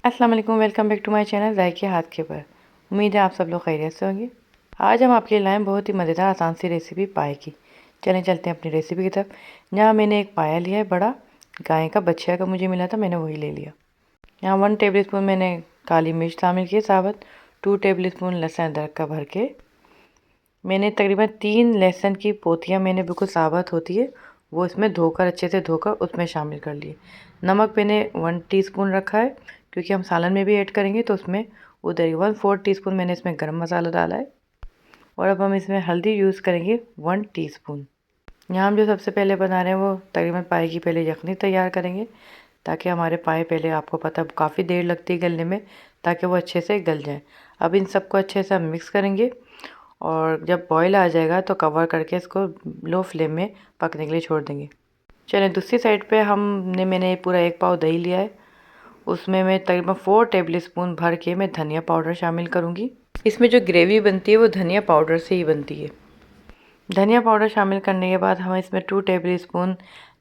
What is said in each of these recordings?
अस्सलाम वालेकुम, welcome back to my channel ज़ायके हाथ के पर। उम्मीद है आप सब लोग खैरियत से होंगे। आज हम आपके लिए लाए बहुत ही मज़ेदार आसान सी रेसिपी पाए की। चलें चलते हैं अपनी रेसिपी की तरफ। यहाँ मैंने एक पाया लिया है बड़ा, गाय का बछिया का मुझे मिला था, मैंने वही ले लिया। यहाँ 1 टेबल स्पून मैंने काली मिर्च शामिल की साबुत, 2 टेबल स्पून लहसुन अदरक का भर के। मैंने तकरीबन 3 लहसुन की पोतियाँ मैंने बिल्कुल साबुत होती है वो इसमें धोकर अच्छे से धोकर उसमें शामिल कर लिए। नमक मैंने 1 टीस्पून रखा है क्योंकि हम सालन में भी ऐड करेंगे तो उसमें उधर ही 1/4 टीस्पून मैंने इसमें गरम मसाला डाला है। और अब हम इसमें हल्दी यूज़ करेंगे 1 टीस्पून। यहाँ हम जो सबसे पहले बना रहे हैं वो तकरीबन पाए की पहले यखनी तैयार करेंगे ताकि हमारे पाए पहले आपको पता काफ़ी देर लगती है गलने में, ताकि वो अच्छे से गल जाए। अब इन सबको अच्छे से हम मिक्स करेंगे और जब बॉईल आ जाएगा तो कवर करके इसको लो फ्लेम में पकने के लिए छोड़ देंगे। चलें दूसरी साइड पे मैंने पूरा 1 पाव दही लिया है, उसमें मैं तकरीबन 4 टेबल स्पून भर के मैं धनिया पाउडर शामिल करूँगी। इसमें जो ग्रेवी बनती है वो धनिया पाउडर से ही बनती है। धनिया पाउडर शामिल करने के बाद हम इसमें 2 टेबल स्पून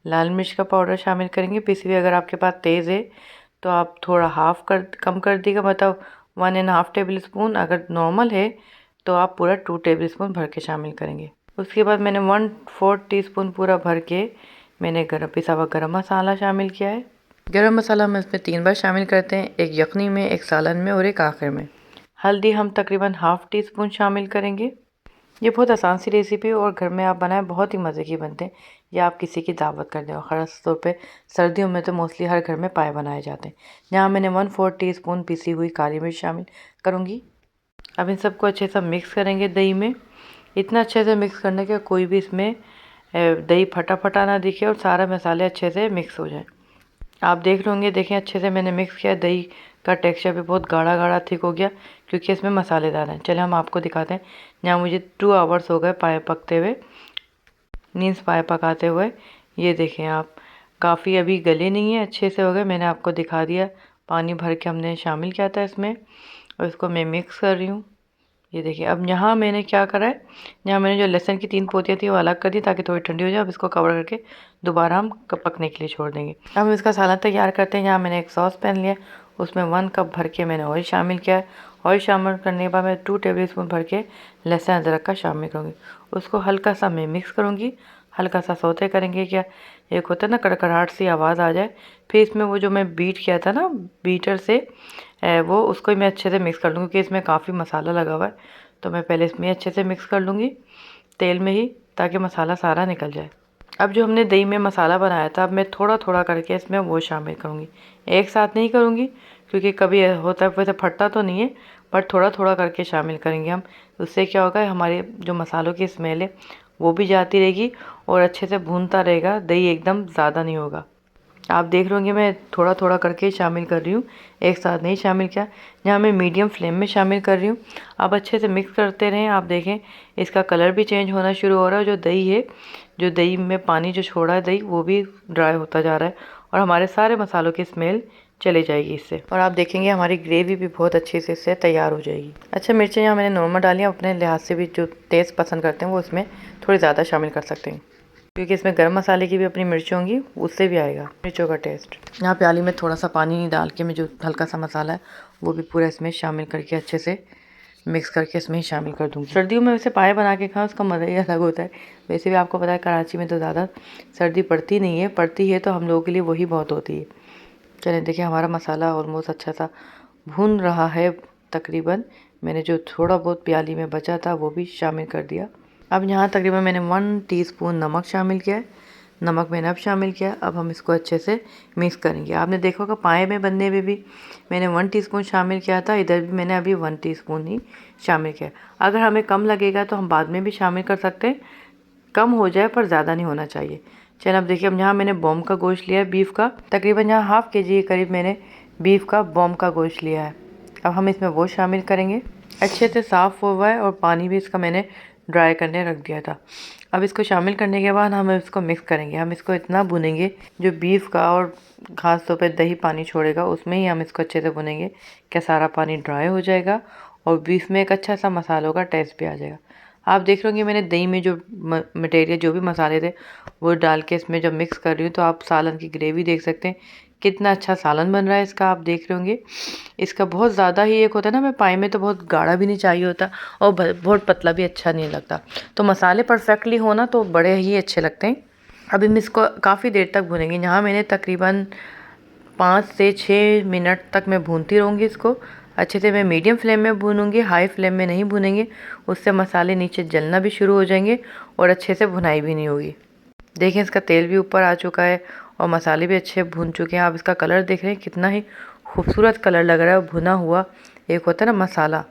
लाल मिर्च का पाउडर शामिल करेंगे पिसी हुई। अगर आपके पास तेज़ है तो आप थोड़ा कम कर दीजिएगा, मतलब 1.5 टेबल स्पून। अगर नॉर्मल है तो आप पूरा 2 टेबल स्पून भर के शामिल करेंगे। उसके बाद मैंने 1/4 टीस्पून पूरा भर के मैंने पिसा हुआ गरम मसाला शामिल किया है। गरम मसाला हम इसमें 3 बार शामिल करते हैं, एक यखनी में, एक सालन में और एक आखिर में। हल्दी हम तकरीबन ½ टीस्पून शामिल करेंगे। ये बहुत आसान सी रेसिपी है और घर में आप बनाएं बहुत ही मज़े की बनते हैं। या आप किसी की दावत कर दें, ख़ास तौर पे सर्दियों में तो मोस्टली हर घर में पाए बनाए जाते हैं। यहाँ मैंने 1/4 टीस्पून पिसी हुई काली मिर्च शामिल करूँगी। अब इन सबको अच्छे से मिक्स करेंगे दही में। इतना अच्छे से मिक्स करने के कोई भी इसमें दही फटा फटा ना दिखे और सारे मसाले अच्छे से मिक्स हो जाए। आप देख होंगे, देखें अच्छे से मैंने मिक्स किया। दही का टेक्सचर भी बहुत गाढ़ा गाढ़ा थिक हो गया क्योंकि इसमें मसालेदार हैं। चले हम आपको दिखाते हैं। यहाँ मुझे 2 आवर्स हो गए पाए पकते हुए, नींस पाए पकाते हुए। ये देखें आप, काफ़ी अभी गले नहीं है, अच्छे से हो गए। मैंने आपको दिखा दिया, पानी भर के हमने शामिल किया था इसमें और इसको मैं मिक्स कर रही हूँ। ये देखिए अब यहाँ मैंने क्या करा है, यहाँ मैंने जो लहसुन की 3 पोतियाँ थी वो अलग कर दी ताकि थोड़ी ठंडी हो जाए। अब इसको कवर करके दोबारा हम पकने के लिए छोड़ देंगे। अब हम इसका सालन तैयार करते हैं। यहाँ मैंने एक सॉस पैन लिया, उसमें 1 कप भर के मैंने ऑयल शामिल किया है। ऑयल शामिल करने के बाद मैं 2 टेबल स्पून भर के लहसुन अदरक का शामिल करूँगी। उसको हल्का सा मैं मिक्स करूँगी, हल्का सा सौते करेंगे। क्या एक होता है ना, कड़कड़ाहट सी आवाज़ आ जाए। फिर इसमें वो जो मैं बीट किया था ना बीटर से, वो उसको मैं अच्छे से मिक्स कर लूँगी क्योंकि इसमें काफ़ी मसाला लगा हुआ है। तो मैं पहले इसमें अच्छे से मिक्स कर लूँगी तेल में ही, ताकि मसाला सारा निकल जाए। अब जो हमने दही में मसाला बनाया था, अब मैं थोड़ा थोड़ा करके इसमें वो शामिल करूँगी। एक साथ नहीं करूँगी क्योंकि कभी होता है वैसे फटता तो नहीं है, पर थोड़ा थोड़ा करके शामिल करेंगे हम। उससे क्या होगा, हमारे जो मसालों की स्मेल है वो भी जाती रहेगी और अच्छे से भूनता रहेगा। दही एकदम ज़्यादा नहीं होगा। आप देख रहे होंगे मैं थोड़ा थोड़ा करके शामिल कर रही हूँ, एक साथ नहीं शामिल किया। यहाँ मैं मीडियम फ्लेम में शामिल कर रही हूँ। आप अच्छे से मिक्स करते रहें। आप देखें इसका कलर भी चेंज होना शुरू हो रहा है। जो दही है, जो दही में पानी जो छोड़ा है दही, वो भी ड्राई होता जा रहा है और हमारे सारे मसालों की स्मेल चले जाएगी इससे। और आप देखेंगे हमारी ग्रेवी भी बहुत अच्छे से इससे तैयार हो जाएगी। अच्छा, मिर्चें यहाँ मैंने नॉर्मल डाली हैं, अपने लिहाज से भी जो टेस्ट पसंद करते हैं वो इसमें थोड़ी ज़्यादा शामिल कर सकते हैं क्योंकि इसमें गर्म मसाले की भी अपनी मिर्च होंगी, उससे भी आएगा मिर्चों का टेस्ट। यहाँ प्याली में थोड़ा सा पानी डाल के मैं जो हल्का सा मसाला है वो भी पूरा इसमें शामिल करके अच्छे से मिक्स करके इसमें ही शामिल कर दूँगी। सर्दियों में वैसे पाए बना के खाओ, उसका मज़ा ही अलग होता है। वैसे भी आपको पता है कराची में तो ज़्यादा सर्दी पड़ती नहीं है, पड़ती है तो हम लोगों के लिए वही बहुत होती है। चलें देखिए हमारा मसाला ऑलमोस्ट अच्छा सा भून रहा है। तकरीबन मैंने जो थोड़ा बहुत प्याली में बचा था वो भी शामिल कर दिया। अब यहाँ तकरीबन मैंने 1 टीस्पून नमक शामिल किया है। नमक मैंने अब शामिल किया। अब हम इसको अच्छे से मिक्स करेंगे। आपने देखा होगा पाए में बनने में भी मैंने 1 टीस्पून शामिल किया था, इधर भी मैंने अभी 1 टीस्पून ही शामिल किया। अगर हमें कम लगेगा तो हम बाद में भी शामिल कर सकते हैं, कम हो जाए पर ज़्यादा नहीं होना चाहिए। चलिए अब देखिए, अब यहाँ मैंने बॉम का गोश्त लिया है बीफ का, तकरीबन यहाँ ½ kg के करीब मैंने बीफ का बॉम का गोश्त लिया है। अब हम इसमें वो शामिल करेंगे। अच्छे से साफ़ हुआ है और पानी भी इसका मैंने ड्राई करने रख दिया था। अब इसको शामिल करने के बाद हम इसको मिक्स करेंगे। हम इसको इतना भुनेंगे जो बीफ का और खास तौर पे दही पानी छोड़ेगा उसमें ही हम इसको अच्छे से भुनेंगे क्या सारा पानी ड्राई हो जाएगा और बीफ में एक अच्छा सा मसालों का टेस्ट भी आ जाएगा। आप देख रहे होंगे मैंने दही में जो मटेरियल जो भी मसाले थे वो डाल के इसमें जब मिक्स कर रही हूँ तो आप सालन की ग्रेवी देख सकते हैं कितना अच्छा सालन बन रहा है इसका, आप देख रहे होंगे। इसका बहुत ज़्यादा ही एक होता है ना, हमें पाए में तो बहुत गाढ़ा भी नहीं चाहिए होता और बहुत पतला भी अच्छा नहीं लगता। तो मसाले परफेक्टली हो ना तो बड़े ही अच्छे लगते हैं। अभी हम इसको काफ़ी देर तक भूनेंगे। यहाँ मैंने तकरीबन 5 से 6 मिनट तक मैं भूनती रहूँगी इसको। अच्छे से मैं मीडियम फ्लेम में भूनूंगी, हाई फ्लेम में नहीं भूनेंगे, उससे मसाले नीचे जलना भी शुरू हो जाएंगे और अच्छे से भुनाई भी नहीं होगी। देखें इसका तेल भी ऊपर आ चुका है और मसाले भी अच्छे भून चुके हैं। आप इसका कलर देख रहे हैं, कितना ही खूबसूरत कलर लग रहा है। भुना हुआ एक होता है ना मसाला।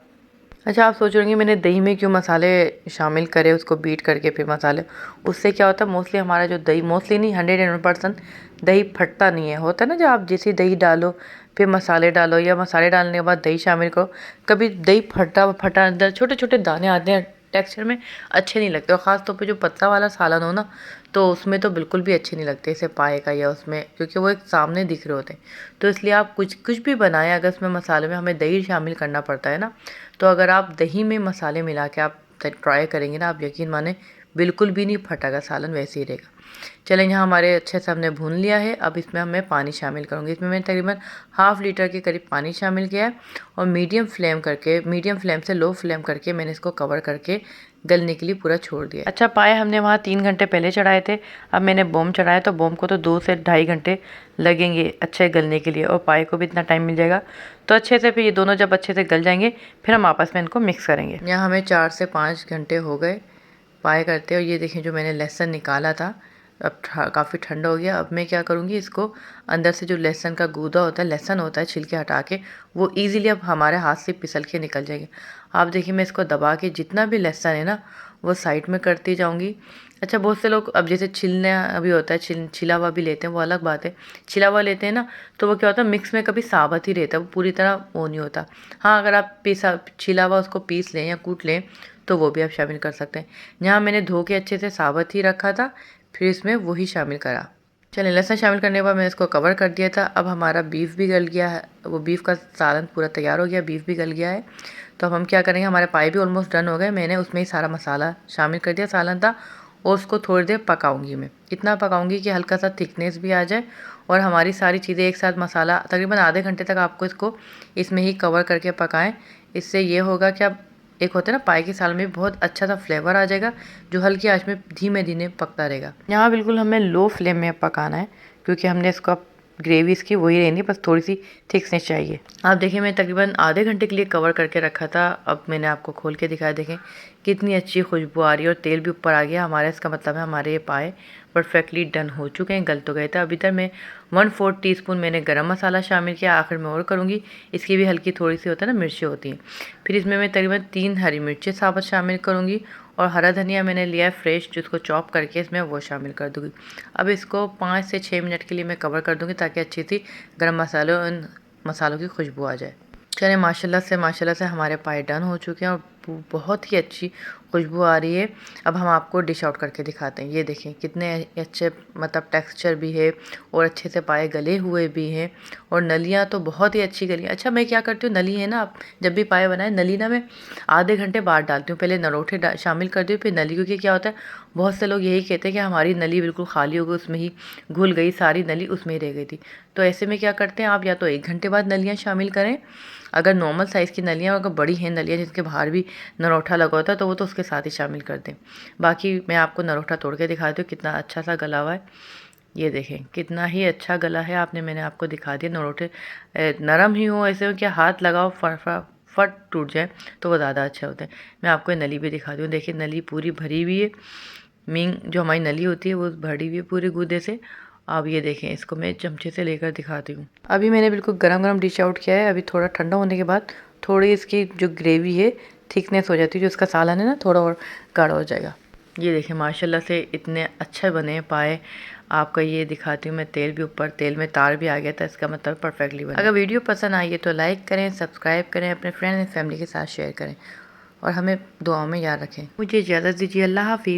अच्छा, आप सोच रहे होंगे मैंने दही में क्यों मसाले शामिल करे, उसको बीट करके फिर मसाले। उससे क्या होता है, मोस्टली हमारा जो दही, मोस्टली नहीं 101% दही फटता नहीं है। होता है ना, जो आप जैसे दही डालो फिर मसाले डालो या मसाले डालने के बाद दही शामिल करो, कभी दही फटा अंदर छोटे छोटे दाने आते हैं, टेक्सचर में अच्छे नहीं लगते। और ख़ास तौर पे जो पतला वाला सालन हो ना, तो उसमें तो बिल्कुल भी अच्छे नहीं लगते इसे पाए का या उसमें, क्योंकि वो एक सामने दिख रहे होते हैं। तो इसलिए आप कुछ भी बनाएं, अगर उसमें मसाले में हमें दही शामिल करना पड़ता है ना, तो अगर आप दही में मसाले मिला के आप ट्राई करेंगे ना, आप यकीन माने बिल्कुल भी नहीं फटेगा सालन, वैसे ही रहेगा। चलें, यहाँ हमारे अच्छे से हमने भून लिया है। अब इसमें मैं पानी शामिल करूँगी। इसमें मैंने तकरीबन ½ लीटर के करीब पानी शामिल किया है और मीडियम फ्लेम से लो फ्लेम करके मैंने इसको कवर करके गलने के लिए पूरा छोड़ दिया। अच्छा, पाए हमने वहाँ 3 घंटे पहले चढ़ाए थे, अब मैंने बोम चढ़ाया, तो बोम को तो 2 से ढाई घंटे लगेंगे अच्छे गलने के लिए और पाए को भी इतना टाइम मिल जाएगा। तो अच्छे से फिर ये दोनों जब अच्छे से गल जाएंगे फिर हम आपस में इनको मिक्स करेंगे। यहाँ हमें 4 से 5 घंटे हो गए पाए करते। और ये देखें, जो मैंने लहसुन निकाला था अब काफ़ी ठंडा हो गया। अब मैं क्या करूँगी, इसको अंदर से जो लहसुन का गूदा होता है, लहसुन होता है, छिलके हटा के वो ईज़िली अब हमारे हाथ से फिसल के निकल जाएंगे। आप देखिए, मैं इसको दबा के जितना भी लहसुन है ना वो साइड में करती जाऊँगी। अच्छा, बहुत से लोग अब जैसे छिलने अभी होता है, छिला हुआ भी लेते हैं, वो अलग बात है। छिला हुआ लेते हैं ना, तो वो क्या होता है, मिक्स में कभी साबुत ही रहता है, वो पूरी तरह वो नहीं होता। हाँ, अगर आप छिला हुआ उसको पीस लें या कूट लें तो वो भी आप शामिल कर सकते हैं। यहाँ मैंने धो के अच्छे से साबुत ही रखा था, फिर इसमें वही शामिल करा। चलिए, लहसुन शामिल करने के बाद मैंने इसको कवर कर दिया था। अब हमारा बीफ भी गल गया है, वो बीफ का सालन पूरा तैयार हो गया, बीफ भी गल गया है। तो अब हम क्या करेंगे, हमारे पाए भी ऑलमोस्ट डन हो गए। मैंने उसमें ही सारा मसाला शामिल कर दिया, सालन था, और उसको थोड़ी देर पकाऊंगी। मैं इतना पकाऊंगी कि हल्का सा थिकनेस भी आ जाए और हमारी सारी चीज़ें एक साथ, मसाला तकरीबन आधे घंटे तक आपको इसको इसमें ही कवर करके पकाएं। इससे ये होगा कि आप, एक होता है ना पाए के साल में बहुत अच्छा सा फ्लेवर आ जाएगा, जो हल्की आंच में धीमे धीमे पकता रहेगा। यहाँ बिल्कुल हमें लो फ्लेम में पकाना है, क्योंकि हमने इसको ग्रेवी इसकी वही रहनी, बस थोड़ी सी थिकनेस चाहिए। आप देखिए, मैं तकरीबन आधे घंटे के लिए कवर करके रखा था। अब मैंने आपको खोल के दिखाया, देखें कितनी अच्छी खुशबू आ रही है और तेल भी ऊपर आ गया हमारा। इसका मतलब है हमारे ये पाए परफेक्टली डन हो चुके हैं, गल तो गए थे। अभी तक मैं 1/4 टीस्पून मैंने गरम मसाला शामिल किया, आखिर में और करूँगी। इसकी भी हल्की थोड़ी सी होता है ना, मिर्चें होती हैं। फिर इसमें मैं तकरीबन 3 हरी मिर्चें साबुत शामिल करूँगी और हरा धनिया मैंने लिया है फ्रेश, जिसको चॉप करके इसमें वो शामिल कर दूँगी। अब इसको 5 से 6 मिनट के लिए मैं कवर कर दूँगी, ताकि अच्छी सी गरम मसालों की खुशबू आ जाए। चलिए, माशाल्लाह से हमारे पाए डन हो चुके हैं और बहुत ही अच्छी खुशबू आ रही है। अब हम आपको डिश आउट करके दिखाते हैं। ये देखें कितने अच्छे, मतलब टेक्सचर भी है और अच्छे से पाए गले हुए भी हैं और नलियाँ तो बहुत ही अच्छी गली। अच्छा, मैं क्या करती हूँ, नली है ना, आप जब भी पाए बनाए, नली ना मैं आधे घंटे बाद डालती हूँ। पहले नरोठे शामिल कर दी, फिर नली, क्योंकि क्या होता है, बहुत से लोग यही कहते हैं कि हमारी नली बिल्कुल खाली हो गई, उसमें ही घुल गई, सारी नली उसमें ही रह गई थी। तो ऐसे में क्या करते हैं, आप या तो 1 घंटे बाद नलियाँ शामिल करें, अगर नॉर्मल साइज़ की नलियाँ, अगर बड़ी हैं नलियाँ जिसके बाहर भी नरोठा लगा होता है, तो वो तो उसके साथ ही शामिल कर दें। बाकी मैं आपको नरोठा तोड़ के दिखाती हूँ कितना अच्छा सा गला हुआ है। ये देखें कितना ही अच्छा गला है। मैंने आपको दिखा दिया। नरोठे नरम ही हो, ऐसे हो कि हाथ लगाओ फट टूट जाए, तो वो ज़्यादा अच्छा होता है। मैं आपको नली भी दिखा दूँ। देखिए, नली पूरी भरी हुई है। मींग जो हमारी नली होती है वो भरी हुई है पूरे गूदे से। अब ये देखें, इसको मैं चमचे से लेकर दिखाती हूँ। अभी मैंने बिल्कुल गरम गरम डिश आउट किया है। अभी थोड़ा ठंडा होने के बाद थोड़ी इसकी जो ग्रेवी है थिकनेस हो जाती है, जो इसका सालन है ना, थोड़ा और गाढ़ा हो जाएगा। ये देखें, माशाल्लाह से इतने अच्छे बने पाए। आपका ये दिखाती हूँ मैं, तेल भी ऊपर, तेल में तार भी आ गया था, इसका मतलब परफेक्टली बना। अगर वीडियो पसंद आई है तो लाइक करें, सब्सक्राइब करें, अपने फ्रेंड एंड फैमिली के साथ शेयर करें और हमें दुआओं में याद रखें। मुझे इजाज़त दीजिए। अल्लाह हाफिज़।